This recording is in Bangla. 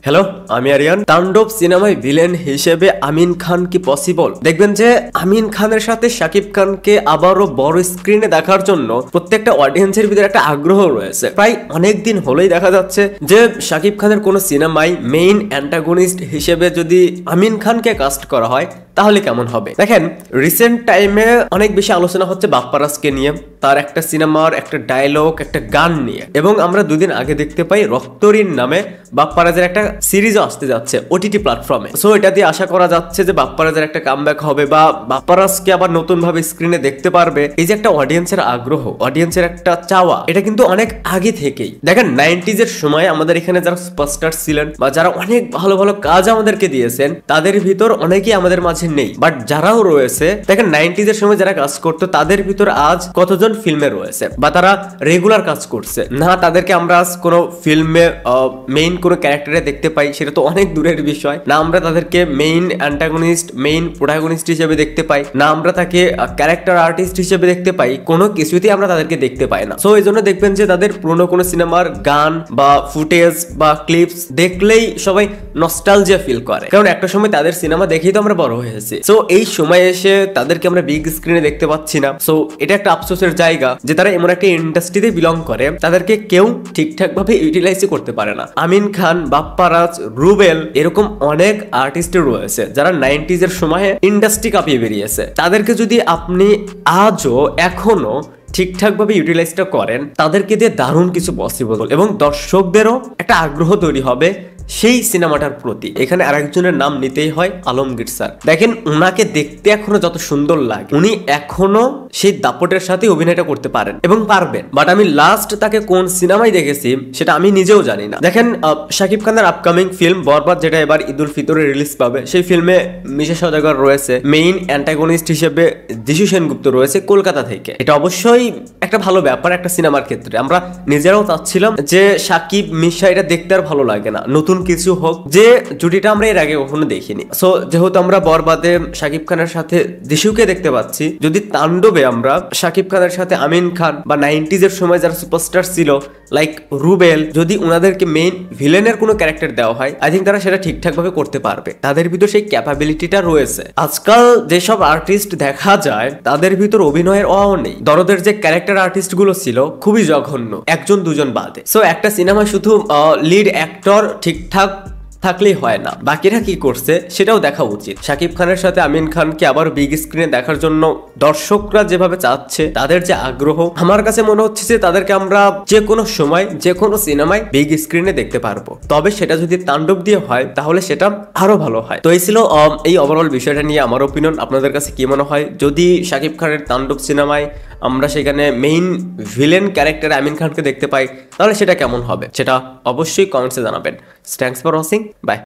হ্যালো, আমি আরিয়ান। তাণ্ডব সিনেমায় ভিলেন হিসেবে আমিন খান কি পসিবল? দেখবেন যে আমিন খানের সাথে শাকিব খানকে আবারও বড় স্ক্রিনে দেখার জন্য প্রত্যেকটা অডিয়েন্সের ভিতরে একটা আগ্রহ রয়েছে। প্রায় অনেক দিন হলেই দেখা যাচ্ছে যে শাকিব খানের কোনো সিনেমায় মেইন অ্যান্টাগনিস্ট হিসেবে যদি আমিন খানকে কাস্ট করা হয় তাহলে কেমন হবে। দেখেন, রিসেন্ট টাইমে অনেক বেশি আলোচনা হচ্ছে বাপ্পারাজকে নিয়ে, তার একটা সিনেমার একটা ডায়লগ, একটা গান নিয়ে। এবং আমরা দুদিন আগে দেখতে পাই রক্তঋণ নামে বাপ্পারাজের একটা সিরিজও আসতে যাচ্ছে ওটিটি প্ল্যাটফর্মে। সো এটা দিয়ে আশা করা যাচ্ছে যে বাপ্পারাজের একটা কামব্যাক হবে বা বাপ্পারাজকে আবার নতুন ভাবে স্ক্রিনে দেখতে পারবে। এই যে একটা অডিয়েন্সের আগ্রহ, অডিয়েন্সের একটা চাওয়া, এটা কিন্তু অনেক আগে থেকেই। দেখেন, 90s এর সময় আমাদের এখানে যারা সুপারস্টার ছিলেন বা যারা অনেক ভালো ভালো কাজ আমাদেরকে দিয়েছেন, তাদের ভিতর অনেকেই আমাদের মাঝে নেই। বাট যারাও রয়েছে, দেখেন 90s এর সময় যারা কাজ করতো তাদের ভিতর আজ কতজন ফিল্মে রয়েছে বা তারা রেগুলার কাজ করছে না, তাদেরকে আমরা আজ কোনো ফিল্মে মেইন কোনো ক্যারেক্টারে দেখতে পাই, সেটা তো অনেক দূরের বিষয়। না আমরা তাদেরকে মেইন অ্যান্টাগনিস্ট, মেইন প্রোটাগনিস্ট হিসেবে দেখতে পাই, না আমরা তাকে ক্যারেক্টার আর্টিস্ট হিসেবে দেখতে পাই, কোনো কিছুতেই আমরা তাদেরকে দেখতে পাই না। সো এই জন্য দেখবেন যে তাদের পুরোনো কোনো সিনেমার গান বা ফুটেজ বা ক্লিপস দেখলেই সবাই নস্টালজিয়া ফিল করে, কারণ একটা সময় তাদের সিনেমা দেখেই তো আমরা বড় হয়েছি। সো এই সময় এসে তাদেরকে আমরা বিগ স্ক্রিনে দেখতে পাচ্ছি না। সো এটা একটা আফসোসের জায়গা যে তারা এমন একটা ইন্ডাস্ট্রিতে বিলং করে, তাদেরকে কেউ ঠিকঠাক ভাবে ইউটিলাইজই করতে পারে না। আমিন খান, বাপ্পারাজ, রুবেল, এরকম অনেক আর্টিস্ট রয়েছে যারা 90s এর সময় ইন্ডাস্ট্রি কাঁপিয়ে বেরিয়েছে। তাদেরকে যদি আপনি আজও এখনো ঠিকঠাক ভাবে ইউটিলাইজটা করেন, তাদেরকে দিয়ে দারুণ কিছু পসিবল এবং দর্শকদেরও একটা আগ্রহ তৈরি হবে সেই সিনেমাটার প্রতি। এখানে আরেকজনের নাম নিতেই হয়, আলমগীর স্যার। দেখেন, উনাকে দেখতে এখনো যত সুন্দর লাগে, উনি এখনো সেই দাপটের সাথে অভিনয়টা করতে পারেন এবং পারবেন। বাট আমি লাস্ট তাকে কোন সিনেমায় দেখেছি সেটা আমি নিজেও জানি না। দেখেন, শাকিব খানের আপকামিং ফিল্ম বরবাদ, যেটা এবার ঈদুল ফিতরে রিলিজ পাবে, সেই ফিল্মে মিশা সওদাগর রয়েছে, মেইন অ্যান্টাগনিস্ট হিসেবে যিশু সেনগুপ্ত রয়েছে কলকাতা থেকে। এটা অবশ্যই একটা ভালো ব্যাপার একটা সিনেমার ক্ষেত্রে। আমরা নিজেরাও চাচ্ছিলাম যে শাকিব মিশা এটা দেখতে আর ভালো লাগে না, নতুন কিছু হোক, যে জুটিটা আমরা এর আগে কখনো দেখিনি। সো যেহেতু আমরা বরবাদে শাকিব খানের সাথে যিশুকে দেখতে পাচ্ছি, যদি তাণ্ডবে আমরা শাকিব খানের সাথে আমিন খান বা 90s এর সময় যারা সুপারস্টার ছিল লাইক রুবেল, যদি ওনাদেরকে মেইন ভিলেনের কোনো ক্যারেক্টার দেওয়া হয়, আই থিঙ্ক তারা সেটা ঠিকঠাক ভাবে করতে পারবে। তাদের ভিতর সেই ক্যাপাবিলিটিটা রয়েছে। আজকাল যেসব আর্টিস্ট দেখা যায় তাদের ভিতর অভিনয়ের অভাব নেই। দরদের যে ক্যারেক্টার আর্টিস্ট গুলো ছিল খুবই জঘন্য, একজন দুজন বাদে। সো একটা সিনেমা শুধু লিড অ্যাক্টর ঠিকঠাক থাকলেই হয় না, বাকিরা কি করছে সেটাও দেখা উচিত। শাকিব খানের সাথে আমিন খানকে আবার বিগ স্ক্রিনে দেখার জন্য দর্শকরা যেভাবে চাচ্ছে, তাদের যে আগ্রহ, আমার কাছে মনে হচ্ছে যে তাদেরকে আমরা যে কোনো সময় যে কোনো সিনেমায় বিগ স্ক্রিনে দেখতে পারবো। তবে সেটা যদি তাণ্ডব দিয়ে হয় তাহলে সেটা আরো ভালো হয়। তো এই ছিল এই ওভারঅল বিষয়টা নিয়ে আমার ওপিনিয়ন। আপনাদের কাছে কি মনে হয়, যদি শাকিব খানের তাণ্ডব সিনেমায় আমরা সেখানে মেইন ভিলেন ক্যারেক্টার আমিন খানকে দেখতে পাই তাহলে সেটা কেমন হবে, সেটা অবশ্যই কমেন্টসে জানাবেন। Thanks for watching, by.